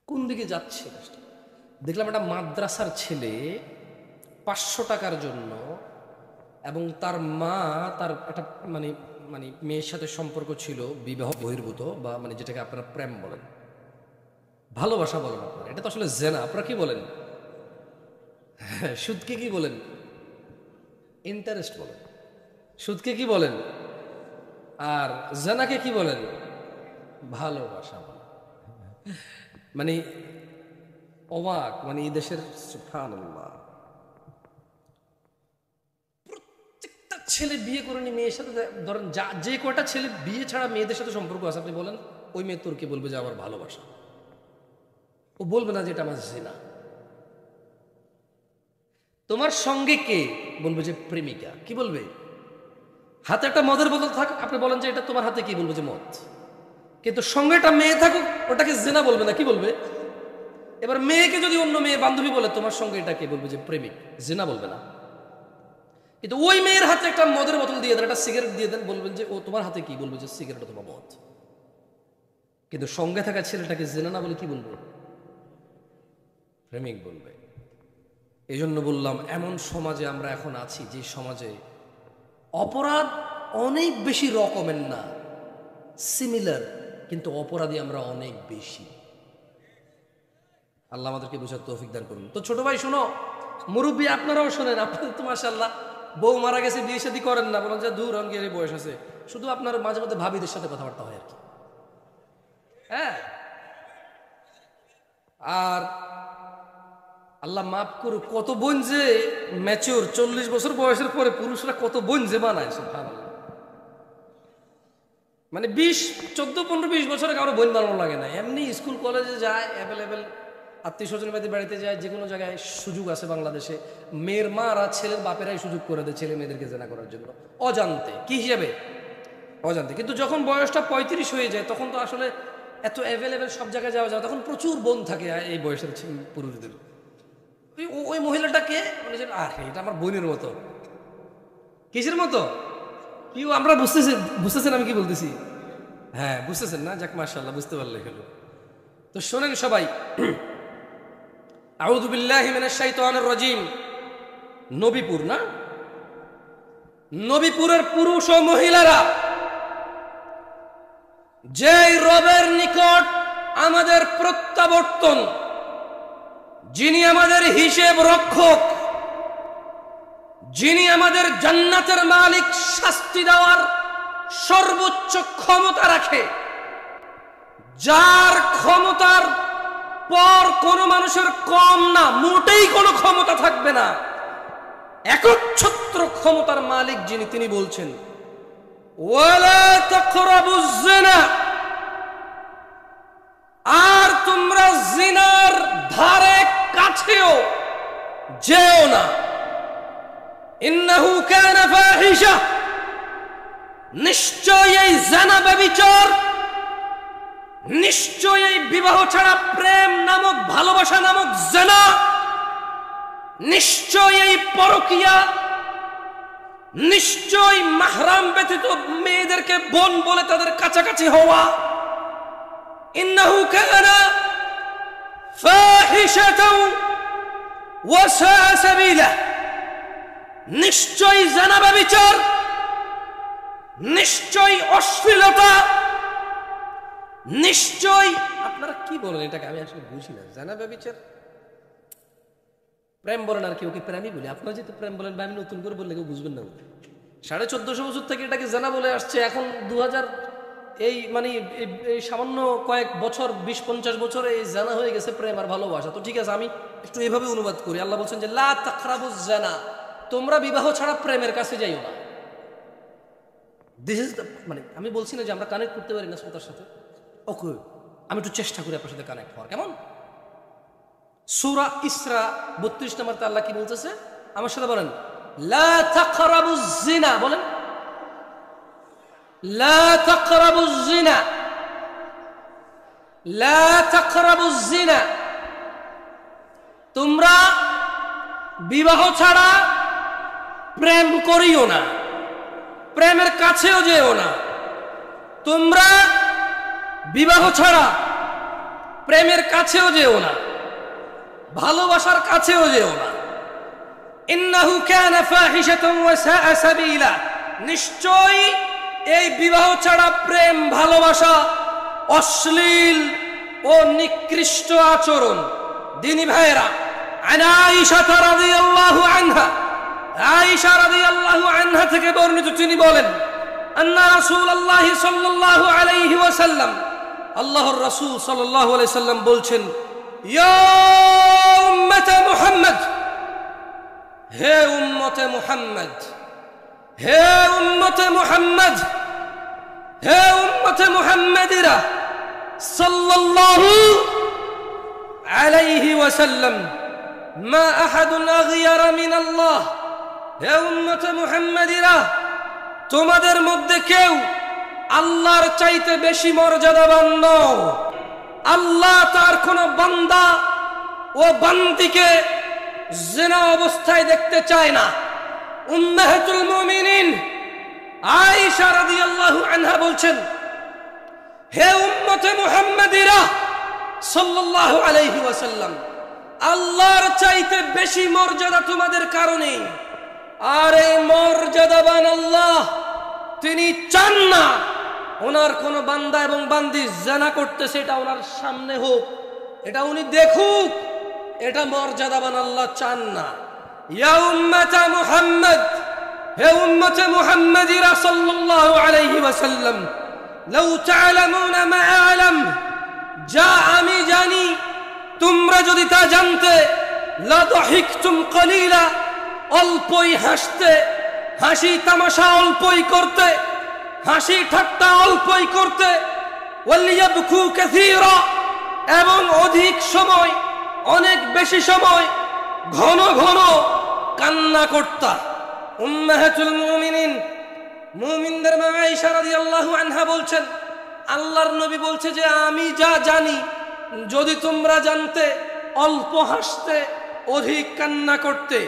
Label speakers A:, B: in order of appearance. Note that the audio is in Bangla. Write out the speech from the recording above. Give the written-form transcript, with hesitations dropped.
A: কোন দিকে যাচ্ছে? দেখলাম একটা মাদ্রাসার ছেলে 500 টাকার জন্য, এবং তার মা তার একটা মানে মানে মেয়ের সাথে সম্পর্ক ছিল বিবাহ বহির্ভূত, বা মানে যেটাকে আপনারা প্রেম বলেন, ভালোবাসা বলেন আপনারা, এটা তো আসলে জেনা। আপনারা কি বলেন? সুদকে কি বলেন? ইন্টারেস্ট বলেন। সুদকে কি বলেন? আর জেনাকে কি বলেন? ভালোবাসা বলেন। মানে অবাক, মানে এই দেশের সুবহানাল্লাহ, প্রত্যেকটা ছেলে বিয়ে করেনি মেয়ের সাথে। ধরেন যে কয়টা ছেলে বিয়ে ছাড়া মেয়েদের সাথে সম্পর্ক আছে, আপনি বলেন ওই মেয়ে তোর কে বলবে যে আমার ভালোবাসা? ও বলবে না যে এটা আমার জিনা। তোমার সঙ্গে কে? বলবে যে প্রেমিকা। কি বলবে? হাতে একটা মদের বোতল থাক, আপনি বলেন যে এটা তোমার হাতে, কি বলবে? যে মদ। কিন্তু সঙ্গে একটা মেয়ে থাকুক, ওটাকে জিনা বলবে না। কি বলবে? এবার মেয়েকে যদি অন্য মেয়ে বান্ধবী বলে তোমার সঙ্গে এটাকে, বলবে যে প্রেমিক, জিনা বলবে না। কিন্তু ওই মেয়ের হাতে একটা মদের বোতল দিয়ে দেন, একটা সিগারেট দিয়ে দেন, বলবেন যে ও তোমার হাতে কি? বলবে যে সিগারেট অথবা মদ। কিন্তু সঙ্গে থাকা ছেলেটাকে জিনা না বলে কি বলবে? প্রেমিক বলবে। এই জন্য বললাম, এমন সমাজে আমরা এখন আছি যে সমাজে অপরাধ অনেক বেশি রকমের না, সিমিলার, কিন্তু অপরাধী আমরা অনেক বেশি। আল্লাহ আমাদেরকে বোঝার তৌফিক দান করুন। তো ছোট ভাই শোনো, মুরব্বী আপনারাও শোনেন, আপনাদের তো মাশাআল্লাহ বউ মারা গেছে, বিয়ে শাদী করেন না, বলেন যে দূর অঙ্গের বয়স আছে, শুধু আপনার মাঝে মধ্যে ভাবিদের সাথে কথাবার্তা হয় আর কি। হ্যাঁ, আর আল্লাহ মাফ করুক, কত বোন যে ম্যাচিওর 40 বছর বয়সের পরে পুরুষরা কত বোন যে বানায়, সুবহানাল্লাহ। মানে 14, 15, 20 বছরে কারো বোন বানানো লাগে না, এমনি স্কুল কলেজে যায়, অ্যাভেলেবেল আত্মীয় স্বজন বাড়িতে যায়, যে কোনো জায়গায় সুযোগ আছে বাংলাদেশে। মেয়ের মারা ছেলের বাপেরাই সুযোগ করে দেয় ছেলে মেয়েদেরকে জেনা করার জন্য, অজান্তে। কি হিসাবে? অজান্তে। কিন্তু যখন বয়সটা 35 হয়ে যায়, তখন তো আসলে এত অ্যাভেলেবেল সব জায়গায় যাওয়া যায়, তখন প্রচুর বোন থাকে এই বয়সের পুরুষদের। ওই মহিলাটাকে মানে এটা আমার বোনের মতো। কিসের মতো? কি আমরা বুঝতেছেন আমি কি বলতেছি? হ্যাঁ, বুঝতেছেন না? যাক মাশাআল্লাহ, বুঝতে পারলে হলো। তো শোনেন সবাই, আউযু বিল্লাহি মিনাশ শাইতানির রাজীম। নবীপুর না, নবীপুরের পুরুষ ও মহিলারা যেই রবের নিকট আমাদের প্রত্যাবর্তন, যিনি আমাদের হিসেব রক্ষক, যিনি আমাদের জান্নাতের মালিক, শাস্তি দেওয়ার সর্বোচ্চ ক্ষমতা রাখে, যার ক্ষমতার পর কোনো মানুষের কম না, মোটেই কোনো ক্ষমতা থাকবে না, একচ্ছত্র ক্ষমতার মালিক যিনি, তিনি বলছেন ওয়ালা তাকরাবুজ জিনা, আর তোমরা জিনার ধারে কাছেও যেও না। ইন্নাহু কানা ফাহিশা, নিশ্চয়ই এই জিনা ব্যভিচার, নিশ্চয়ই এই বিবাহ ছাড়া প্রেম নামক, ভালোবাসা নামক জিনা, নিশ্চয়ই এই পরকিয়া, নিশ্চয়ই মাহরাম ব্যতীত মেয়েদেরকে বোন বলে তাদের কাছাকাছি হওয়া, ইন্নাহু কানা ফাহিশাতাও ওয়া সাআ সাবিলা, নিশ্চয়ই জিনা ব্যভিচার, নিশ্চয়ই অশ্লীলতা, নিশ্চয়ই। আপনারা কি বলেন এটাকে? আমি আসলে বুঝি না। জিনা ব্যভিচার প্রেম বলেন, আর কেউ কি প্রেমই বলে? আপনারা যেহেতু প্রেম বলেন, আমি নতুন করে বললে কেউ বুঝবেন না। 1450 বছর থেকে এটাকে জিনা বলে আসছে, এখন 2000 এই মানে এই সামান্য কয়েক বছর, 20-50 বছরে এই জিনা হয়ে গেছে প্রেম আর ভালোবাসা। তো ঠিক আছে, আমি একটু এভাবে অনুবাদ করি। আল্লাহ বলছেন যে লা তাকরাবুজ জিনা, তোমরা বিবাহ ছাড়া প্রেমের কাছে যাইও না। দিস ইজ মানে আমি বলছি না যে আমরা কানেক্ট করতে পারি না শ্রোতার সাথে। ওকে, আমি একটু চেষ্টা করি আপনার সাথে কানেক্ট হওয়ার। কেমন? সূরা ইসরা 32 নম্বরতে আল্লাহ কি বলতেছে? আমার সাথে বলেন, লা তাকরাবুজ জিনা। বলেন, লা তাকরাবুজ জিনা, লা তাকরাবুজ জিনা। তোমরা বিবাহ ছাড়া প্রেম করিও না, প্রেমের কাছেও যেও না। তোমরা বিবাহ ছাড়া প্রেমের কাছেও যেও না, ভালোবাসার কাছেও যেও না। ইন্নাহু কানা ফাহিশাতান ওয়া সাআ সাবিলা, নিশ্চয়ই এই বিবাহ ছাড়া প্রেম ভালোবাসা অশ্লীল ও নিকৃষ্ট আচরণ। দিনী ভাইয়েরা, আন আয়েশা রাদিয়াল্লাহু আনহা, আয়েশা রাদিয়াল্লাহু আনহা থেকে বর্ণিত, তিনি বলেন, আন্না রাসূলুল্লাহ সাল্লাল্লাহু আলাইহি ওয়াসাল্লাম, আল্লাহর রাসূল সাল্লাল্লাহু আলাইহি সাল্লাম বলছেন, ইয়া উম্মতে মুহাম্মদ, হে উম্মতে মুহাম্মদ, হে উম্মতে মুহাম্মদ, হে উম্মতে মুহাম্মাদিরা সাল্লাল্লাহু আলাইহি ওয়াসাল্লাম, মা আহাদুন আগয়ারা মিন আল্লাহ, হে উম্মতে মুহাম্মাদিরা, তোমাদের মধ্যে কেউ আল্লাহর চাইতে বেশি মর্যাদাবান নও। আল্লাহ তার কোন বান্দা ও বান্দিকে জিনা অবস্থায় দেখতে চায় না। উম্মাহাতুল মুমিনিন আয়েশা রাদিয়াল্লাহু আনহা বলছেন, হে উম্মতে মুহাম্মাদিরা সাল্লাল্লাহু আলাইহি ওয়াসাল্লাম, আল্লাহর চাইতে বেশি মর্যাদা তোমাদের কারণে। আর এই মর্যাদাবান আল্লাহ, তিনি চান না ওনার কোন বান্দা এবং বান্দি জিনা করতেছে এটা ওনার সামনে হোক, এটা উনি দেখুক, এটা মর্যাদাবান আল্লাহ চান না। ইয়া উম্মতা মুহাম্মদ, হে উম্মতে মুহাম্মাদিরা সাল্লাল্লাহু আলাইহি ওয়াসাল্লাম, লাউ তা'লামুনা মা আ'লাম, যা আমি জানি তোমরা যদি তা জানতে, লা দাহিকতুম কলিলা, অল্পই হাসতে, হাসি তামাশা অল্পই করতে, হাসি ঠাট্টা অল্পই করতে, ওয়ালিয়াবকু কাসীরা, এবং অধিক সময়, অনেক বেশি সময়, ঘন ঘন কান্না করতা। উম্মাহাতুল মুমিনিন, মুমিনদের মা আয়েশা রাদিয়াল্লাহু আনহা বলছেন, আল্লাহর নবী বলছে যে আমি যা জানি যদি তোমরা জানতে, অল্প হাসতে, অধিক কান্না করতে,